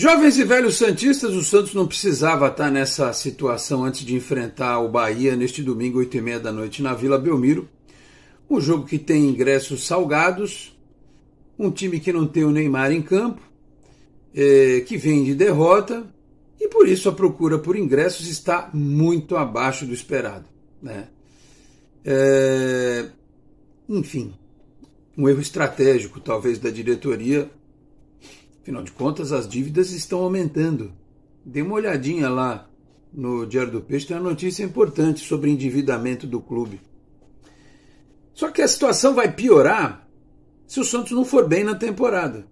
Jovens e velhos santistas, o Santos não precisava estar nessa situação antes de enfrentar o Bahia neste domingo, 8h30 da noite, na Vila Belmiro. Um jogo que tem ingressos salgados, um time que não tem o Neymar em campo, que vem de derrota, e por isso a procura por ingressos está muito abaixo do esperado, né? Enfim, um erro estratégico talvez da diretoria. Afinal de contas, as dívidas estão aumentando. Dê uma olhadinha lá no Diário do Peixe, tem uma notícia importante sobre endividamento do clube. Só que a situação vai piorar se o Santos não for bem na temporada.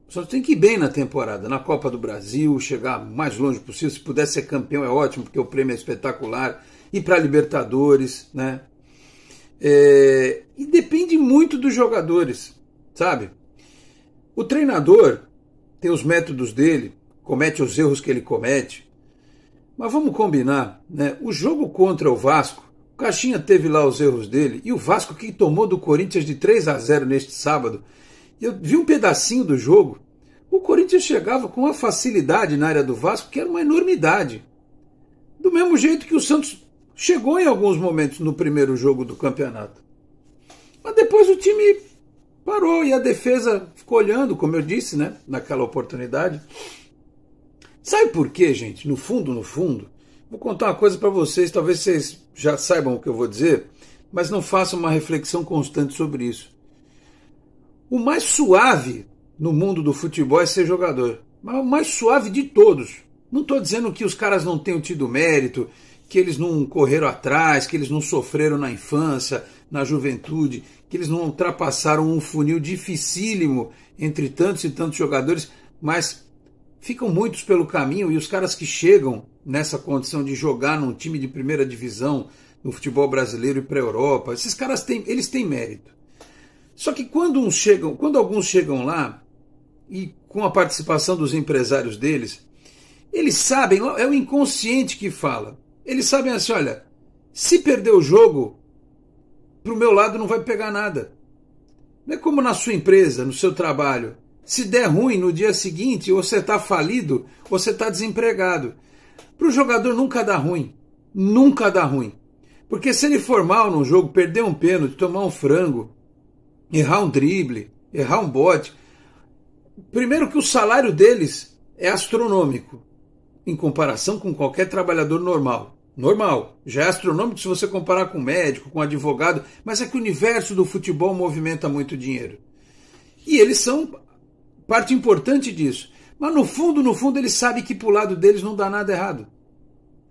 O Santos tem que ir bem na temporada, na Copa do Brasil, chegar o mais longe possível. Se puder ser campeão é ótimo, porque o prêmio é espetacular. Ir para a Libertadores, né? E depende muito dos jogadores, sabe? O treinador tem os métodos dele, comete os erros que ele comete, mas vamos combinar, né? O jogo contra o Vasco, o Caixinha teve lá os erros dele, e o Vasco que tomou do Corinthians de 3-0 neste sábado, eu vi um pedacinho do jogo, o Corinthians chegava com uma facilidade na área do Vasco que era uma enormidade. Do mesmo jeito que o Santos chegou em alguns momentos no primeiro jogo do campeonato. Mas depois o time parou e a defesa ficou olhando, como eu disse, né, naquela oportunidade. Sabe por quê, gente? No fundo, vou contar uma coisa para vocês, talvez vocês já saibam o que eu vou dizer, mas não façam uma reflexão constante sobre isso. O mais suave no mundo do futebol é ser jogador, mas o mais suave de todos. Não estou dizendo que os caras não tenham tido mérito, que eles não correram atrás, que eles não sofreram na infância, na juventude, que eles não ultrapassaram um funil dificílimo entre tantos e tantos jogadores, mas ficam muitos pelo caminho, e os caras que chegam nessa condição de jogar num time de primeira divisão, no futebol brasileiro e para a Europa, esses caras eles têm mérito. Só que quando alguns chegam lá, e com a participação dos empresários deles, eles sabem, é o inconsciente que fala, eles sabem assim, olha, se perder o jogo, pro meu lado não vai pegar nada. Não é como na sua empresa, no seu trabalho. Se der ruim no dia seguinte, ou você está falido, ou você está desempregado. Para o jogador nunca dá ruim. Nunca dá ruim. Porque se ele for mal num jogo, perder um pênalti, tomar um frango, errar um drible, errar um bote, primeiro que o salário deles é astronômico, em comparação com qualquer trabalhador normal. Normal, já é astronômico se você comparar com médico, com advogado, mas é que o universo do futebol movimenta muito dinheiro. E eles são parte importante disso. Mas no fundo, eles sabem que pro lado deles não dá nada errado.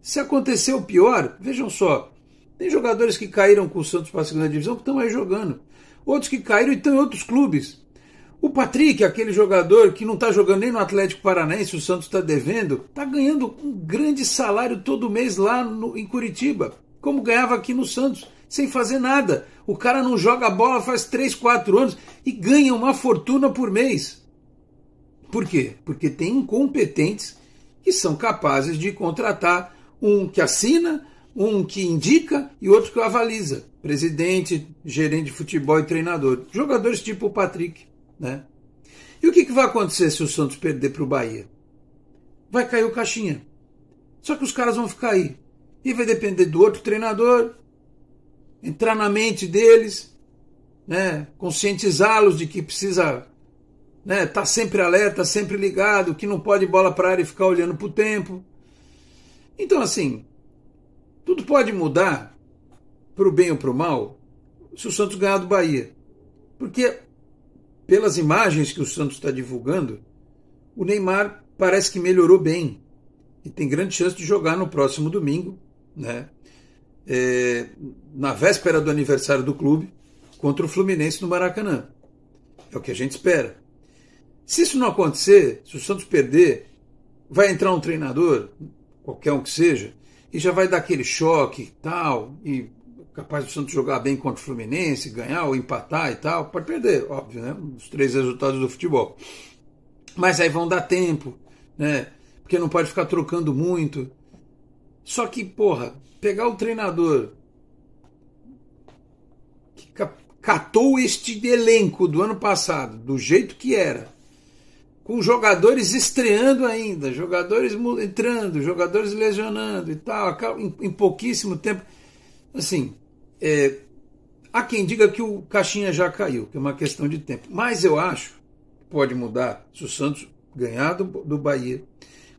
Se acontecer o pior, vejam só, tem jogadores que caíram com o Santos para a segunda divisão que estão aí jogando. Outros que caíram e estão em outros clubes. O Patrick, aquele jogador que não está jogando nem no Atlético Paranaense, o Santos está devendo, está ganhando um grande salário todo mês lá em Curitiba, como ganhava aqui no Santos, sem fazer nada. O cara não joga bola faz 3, 4 anos e ganha uma fortuna por mês. Por quê? Porque tem incompetentes que são capazes de contratar um que assina, um que indica e outro que o avaliza. Presidente, gerente de futebol e treinador. Jogadores tipo o Patrick. Né? E o que vai acontecer se o Santos perder para o Bahia? Vai cair o Caixinha. Só que os caras vão ficar aí. E vai depender do outro treinador, entrar na mente deles, né? Conscientizá-los de que precisa, né, tá sempre alerta, sempre ligado, que não pode ir bola para a área e ficar olhando para o tempo. Então, assim, tudo pode mudar para o bem ou para o mal se o Santos ganhar do Bahia. Porque pelas imagens que o Santos está divulgando, o Neymar parece que melhorou bem e tem grande chance de jogar no próximo domingo, né? Na véspera do aniversário do clube, contra o Fluminense no Maracanã. É o que a gente espera. Se isso não acontecer, se o Santos perder, vai entrar um treinador, qualquer um que seja, e já vai dar aquele choque e tal, e capaz do Santos jogar bem contra o Fluminense, ganhar ou empatar e tal. Pode perder, óbvio, né? Os 3 resultados do futebol. Mas aí vão dar tempo, né? Porque não pode ficar trocando muito. Só que, porra, pegar o treinador que catou este elenco do ano passado, do jeito que era, com jogadores estreando ainda, jogadores entrando, jogadores lesionando e tal, em pouquíssimo tempo. Assim, há quem diga que o Caixinha já caiu, que é uma questão de tempo. Mas eu acho que pode mudar se o Santos ganhar do Bahia,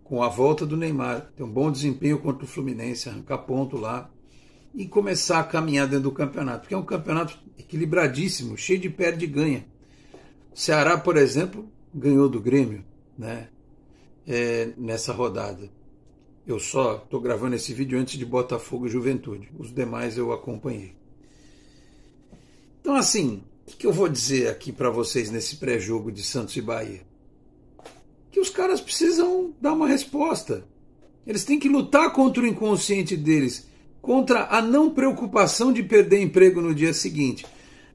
com a volta do Neymar, ter um bom desempenho contra o Fluminense, arrancar ponto lá e começar a caminhar dentro do campeonato. Porque é um campeonato equilibradíssimo, cheio de perde e ganha. O Ceará, por exemplo, ganhou do Grêmio, né? Nessa rodada. Eu só estou gravando esse vídeo antes de Botafogo e Juventude. Os demais eu acompanhei. Então, assim, o que eu vou dizer aqui para vocês nesse pré-jogo de Santos e Bahia? Que os caras precisam dar uma resposta. Eles têm que lutar contra o inconsciente deles, contra a não preocupação de perder emprego no dia seguinte.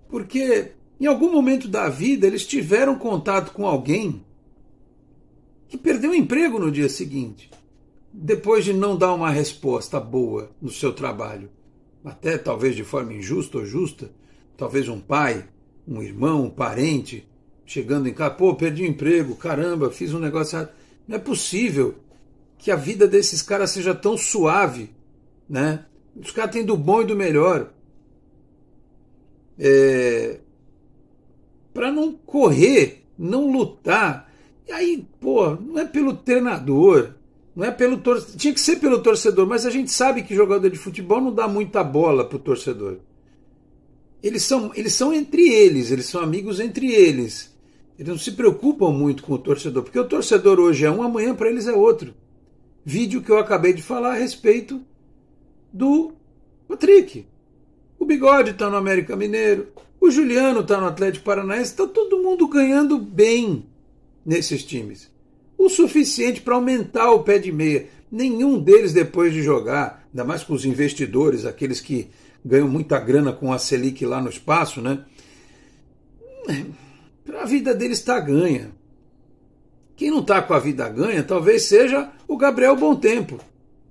Porque em algum momento da vida eles tiveram contato com alguém que perdeu o emprego no dia seguinte, depois de não dar uma resposta boa no seu trabalho, até talvez de forma injusta ou justa, talvez um pai, um irmão, um parente, chegando em casa, pô, perdi o emprego, caramba, fiz um negócio errado. Não é possível que a vida desses caras seja tão suave, né? Os caras têm do bom e do melhor. Para não correr, não lutar. E aí, pô, não é pelo treinador, não é pelo torcedor. Tinha que ser pelo torcedor, mas a gente sabe que jogador de futebol não dá muita bola pro torcedor. Eles são entre eles são amigos entre eles. Eles não se preocupam muito com o torcedor, porque o torcedor hoje é um, amanhã para eles é outro. Vídeo que eu acabei de falar a respeito do Patrick. O Bigode está no América Mineiro, o Juliano está no Atlético Paranaense, está todo mundo ganhando bem nesses times. O suficiente para aumentar o pé de meia. Nenhum deles, depois de jogar, ainda mais com os investidores, aqueles que ganham muita grana com a Selic lá no espaço, né? A vida deles está ganha. Quem não está com a vida ganha talvez seja o Gabriel Bom Tempo.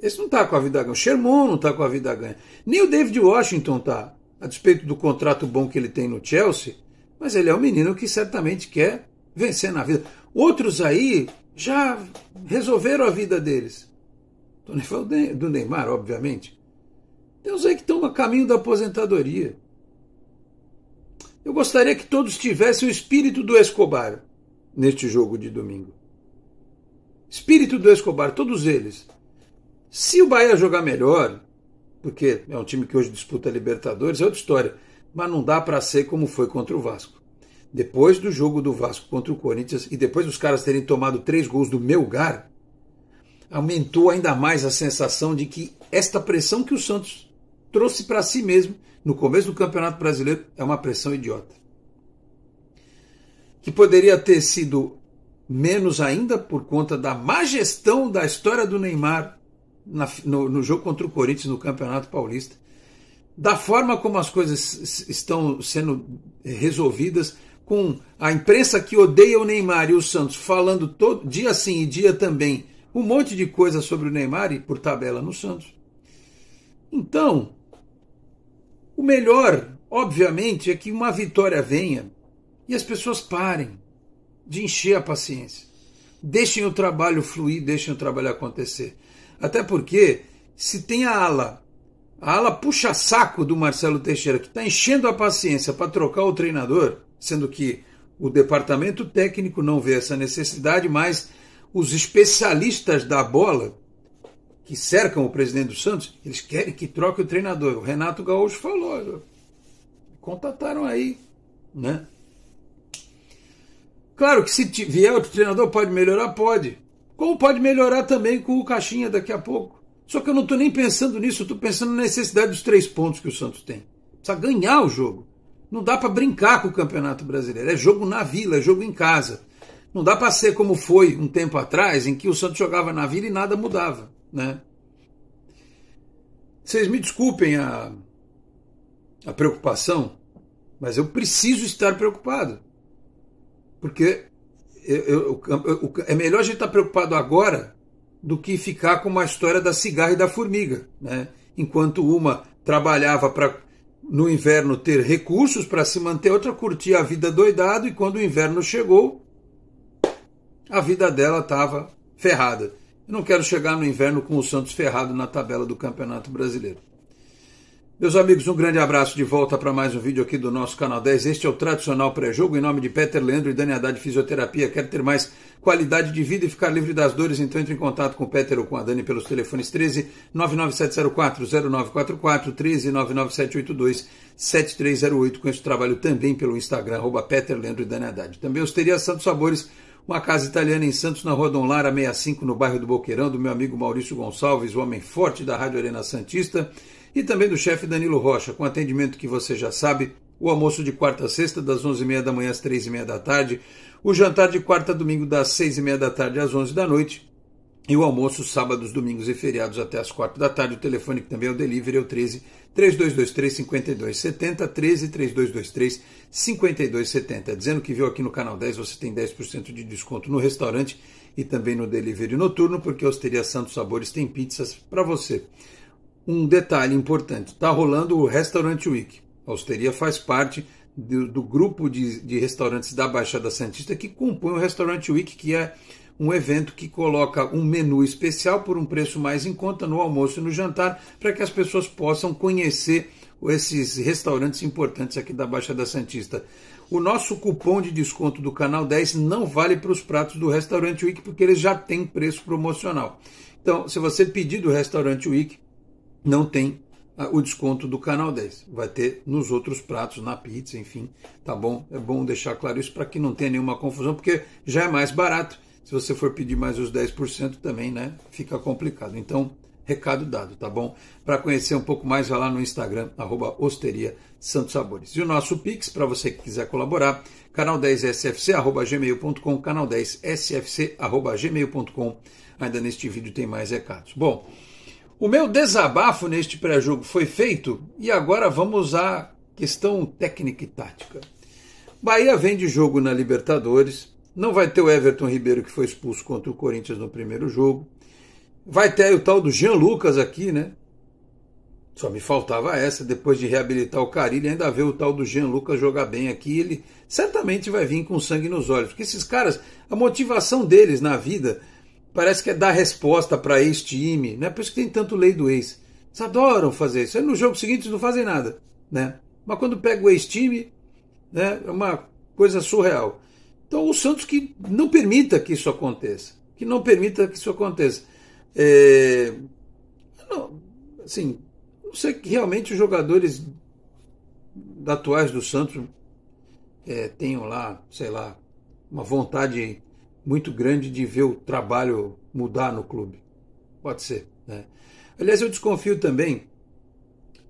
Esse não está com a vida ganha. O Sherman não está com a vida ganha. Nem o David Washington está, a despeito do contrato bom que ele tem no Chelsea, mas ele é um menino que certamente quer vencer na vida. Outros aí já resolveram a vida deles. Estou nem falando do Neymar, obviamente. Tem uns aí que estão a caminho da aposentadoria. Eu gostaria que todos tivessem o espírito do Escobar neste jogo de domingo. Espírito do Escobar, todos eles. Se o Bahia jogar melhor, porque é um time que hoje disputa a Libertadores, é outra história, mas não dá para ser como foi contra o Vasco. Depois do jogo do Vasco contra o Corinthians e depois dos caras terem tomado 3 gols do Melgar, aumentou ainda mais a sensação de que esta pressão que o Santos trouxe para si mesmo no começo do Campeonato Brasileiro é uma pressão idiota. Que poderia ter sido menos ainda por conta da má gestão da história do Neymar no jogo contra o Corinthians no Campeonato Paulista, da forma como as coisas estão sendo resolvidas, com a imprensa que odeia o Neymar e o Santos falando todo dia sim e dia também um monte de coisa sobre o Neymar e por tabela no Santos. Então, o melhor, obviamente, é que uma vitória venha e as pessoas parem de encher a paciência. Deixem o trabalho fluir, deixem o trabalho acontecer. Até porque, se tem a ala puxa-saco do Marcelo Teixeira, que está enchendo a paciência para trocar o treinador, sendo que o departamento técnico não vê essa necessidade, mas os especialistas da bola, que cercam o presidente do Santos, eles querem que troque o treinador. O Renato Gaúcho falou, contataram aí, né? Claro que se vier outro treinador pode melhorar, pode. Como pode melhorar também com o Caixinha daqui a pouco. Só que eu não estou nem pensando nisso, eu estou pensando na necessidade dos 3 pontos que o Santos tem. Precisa ganhar o jogo. Não dá para brincar com o Campeonato Brasileiro. É jogo na Vila, é jogo em casa. Não dá para ser como foi um tempo atrás, em que o Santos jogava na Vila e nada mudava, né? Vocês me desculpem a preocupação, mas eu preciso estar preocupado. Porque é melhor a gente estar preocupado agora do que ficar com uma história da cigarra e da formiga, né? Enquanto uma trabalhava para, no inverno, ter recursos para se manter, outra curtia a vida doidado, e quando o inverno chegou, a vida dela estava ferrada. Eu não quero chegar no inverno com o Santos ferrado na tabela do Campeonato Brasileiro. Meus amigos, um grande abraço de volta para mais um vídeo aqui do nosso Canal 10. Este é o tradicional pré-jogo. Em nome de Peter Leandro e Dani Haddad Fisioterapia. Quer ter mais qualidade de vida e ficar livre das dores? Então entre em contato com o Peter ou com a Dani pelos telefones 13 997040944, 13 99782 7308. Com esse trabalho também pelo Instagram, @Peter Leandro e Dani Haddad. Também Osteria Santos Sabores, uma casa italiana em Santos, na Rua Dom Lara 65, no bairro do Boqueirão, do meu amigo Maurício Gonçalves, o homem forte da Rádio Arena Santista. E também do chefe Danilo Rocha, com atendimento que você já sabe, o almoço de quarta a sexta, das 11h30 da manhã às 3h30 da tarde, o jantar de quarta a domingo, das 6h30 da tarde às 11 da noite, e o almoço sábados, domingos e feriados até às 4 da tarde. O telefone que também é o delivery é o 13 3223 5270, 13 3223 5270. Dizendo que viu aqui no Canal 10, você tem 10% de desconto no restaurante e também no delivery noturno, porque a Osteria Santos Sabores tem pizzas para você. Um detalhe importante, está rolando o Restaurant Week. A Osteria faz parte do grupo de restaurantes da Baixada Santista que compõe o Restaurant Week, que é um evento que coloca um menu especial por um preço mais em conta no almoço e no jantar, para que as pessoas possam conhecer esses restaurantes importantes aqui da Baixada Santista. O nosso cupom de desconto do Canal 10 não vale para os pratos do Restaurant Week, porque eles já têm preço promocional. Então, se você pedir do Restaurant Week, não tem o desconto do Canal 10. Vai ter nos outros pratos, na pizza, enfim, tá bom? É bom deixar claro isso para que não tenha nenhuma confusão, porque já é mais barato. Se você for pedir mais os 10% também, né, fica complicado. Então, recado dado, tá bom? Para conhecer um pouco mais, vai lá no Instagram, @Osteria Santos Sabores. E o nosso Pix, para você que quiser colaborar, canal10sfc@gmail.com, canal10sfc@gmail.com. Ainda neste vídeo tem mais recados. Bom, o meu desabafo neste pré-jogo foi feito e agora vamos à questão técnica e tática. Bahia vem de jogo na Libertadores, não vai ter o Everton Ribeiro que foi expulso contra o Corinthians no primeiro jogo, vai ter o tal do Jean Lucas aqui, né? Só me faltava essa, depois de reabilitar o Carille, ainda ver o tal do Jean Lucas jogar bem aqui, ele certamente vai vir com sangue nos olhos, porque esses caras, a motivação deles na vida parece que é dar resposta para ex-time, né? Por isso que tem tanto lei do ex. Eles adoram fazer isso. Aí no jogo seguinte eles não fazem nada, né? Mas quando pega o ex-time, né, é uma coisa surreal. Então o Santos que não permita que isso aconteça. Que não permita que isso aconteça. Não, assim, não sei que realmente os jogadores atuais do Santos tenham lá, sei lá, uma vontade muito grande de ver o trabalho mudar no clube. Pode ser, né? Aliás, eu desconfio também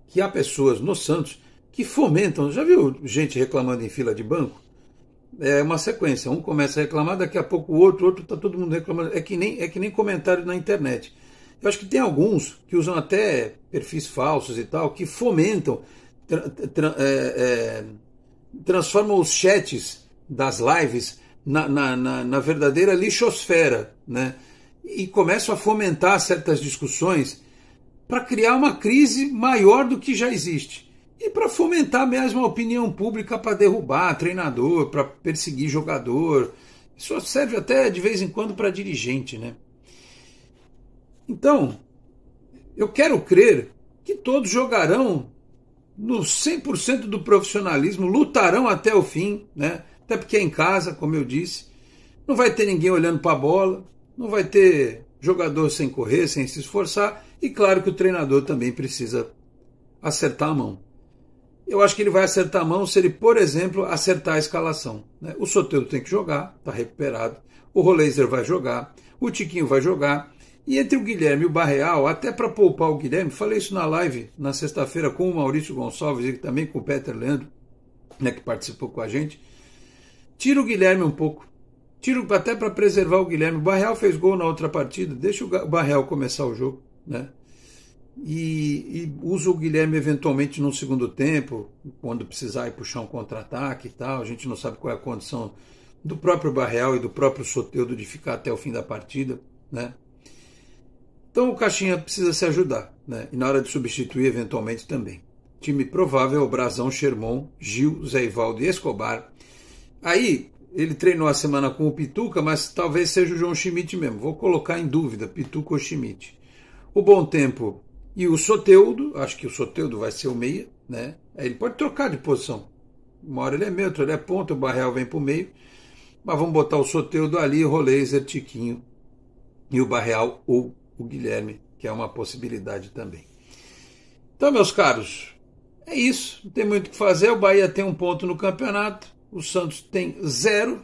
que há pessoas no Santos que fomentam. Já viu gente reclamando em fila de banco? É uma sequência. Um começa a reclamar, daqui a pouco o outro está todo mundo reclamando. É que nem comentário na internet. Eu acho que tem alguns que usam até perfis falsos e tal, que fomentam, transformam os chats das lives na verdadeira lixosfera, né? E começam a fomentar certas discussões para criar uma crise maior do que já existe. E para fomentar mesmo a opinião pública, para derrubar treinador, para perseguir jogador. Isso serve até de vez em quando para dirigente, né? Então, eu quero crer que todos jogarão no 100% do profissionalismo, lutarão até o fim, né? Até porque é em casa, como eu disse, não vai ter ninguém olhando para a bola, não vai ter jogador sem correr, sem se esforçar, e claro que o treinador também precisa acertar a mão. Eu acho que ele vai acertar a mão se ele, por exemplo, acertar a escalação, né? O Soteldo tem que jogar, está recuperado, o Roleiser vai jogar, o Tiquinho vai jogar, e entre o Guilherme e o Barreal, até para poupar o Guilherme, falei isso na live na sexta-feira com o Maurício Gonçalves e também com o Peter Leandro, né, que participou com a gente. Tira o Guilherme um pouco. Tira até para preservar o Guilherme. O Barreal fez gol na outra partida. Deixa o Barreal começar o jogo, né? E usa o Guilherme eventualmente no segundo tempo, quando precisar ir puxar um contra-ataque e tal. A gente não sabe qual é a condição do próprio Barreal e do próprio Soteldo de ficar até o fim da partida, né? Então o Caixinha precisa se ajudar, né? E na hora de substituir eventualmente também. Time provável é o Brazão, Sherman, Gil, Zé Ivaldo e Escobar. Aí ele treinou a semana com o Pituca, mas talvez seja o João Schmidt mesmo. Vou colocar em dúvida, Pituca ou Schmidt. O Bom Tempo e o Soteldo, acho que o Soteldo vai ser o meia, né? Ele pode trocar de posição. Uma hora ele é meio, outra ele é ponta, o Barreal vem para o meio. Mas vamos botar o Soteldo ali, Roleiser, Tiquinho e o Barreal ou o Guilherme, que é uma possibilidade também. Então, meus caros, é isso. Não tem muito o que fazer. O Bahia tem um ponto no campeonato. O Santos tem 0.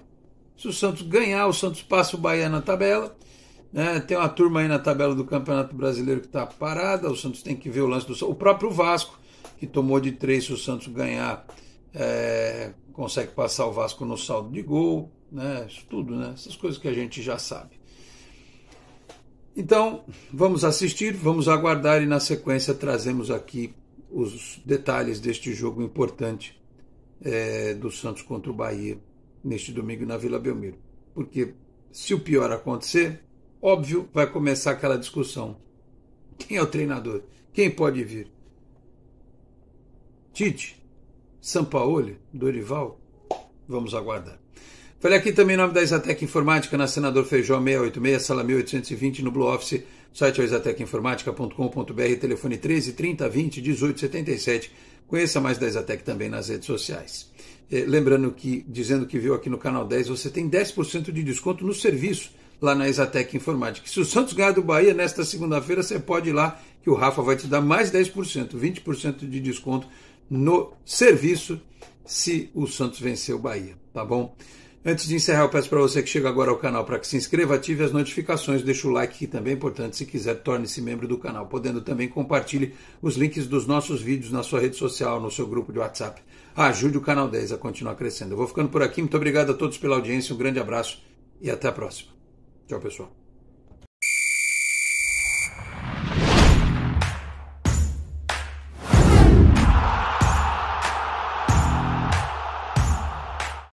Se o Santos ganhar, o Santos passa o Bahia na tabela. Tem uma turma aí na tabela do Campeonato Brasileiro que está parada. O Santos tem que ver o lance do... O próprio Vasco, que tomou de 3, se o Santos ganhar, consegue passar o Vasco no saldo de gol. Isso tudo, essas coisas que a gente já sabe. Então, vamos assistir, vamos aguardar e na sequência trazemos aqui os detalhes deste jogo importante do Santos contra o Bahia neste domingo na Vila Belmiro. Porque se o pior acontecer, óbvio, vai começar aquela discussão. Quem é o treinador? Quem pode vir? Tite? Sampaoli? Dorival? Vamos aguardar. Falei aqui também em nome da Exatec Informática, na Senador Feijó 686, sala 1820, no Blue Office. O site é exatecinformatica.com.br, telefone 13 30 20 18 77. Conheça mais da Exatec também nas redes sociais. Lembrando que, dizendo que viu aqui no Canal 10, você tem 10% de desconto no serviço lá na Exatec Informática. Se o Santos ganhar do Bahia nesta segunda-feira, você pode ir lá que o Rafa vai te dar mais 10%, 20% de desconto no serviço se o Santos vencer o Bahia, tá bom? Antes de encerrar, eu peço para você que chega agora ao canal para que se inscreva, ative as notificações, deixe o like, que também é importante. Se quiser, torne-se membro do canal, podendo também compartilhe os links dos nossos vídeos na sua rede social, no seu grupo de WhatsApp. Ajude o Canal 10 a continuar crescendo. Eu vou ficando por aqui, muito obrigado a todos pela audiência, um grande abraço e até a próxima. Tchau, pessoal.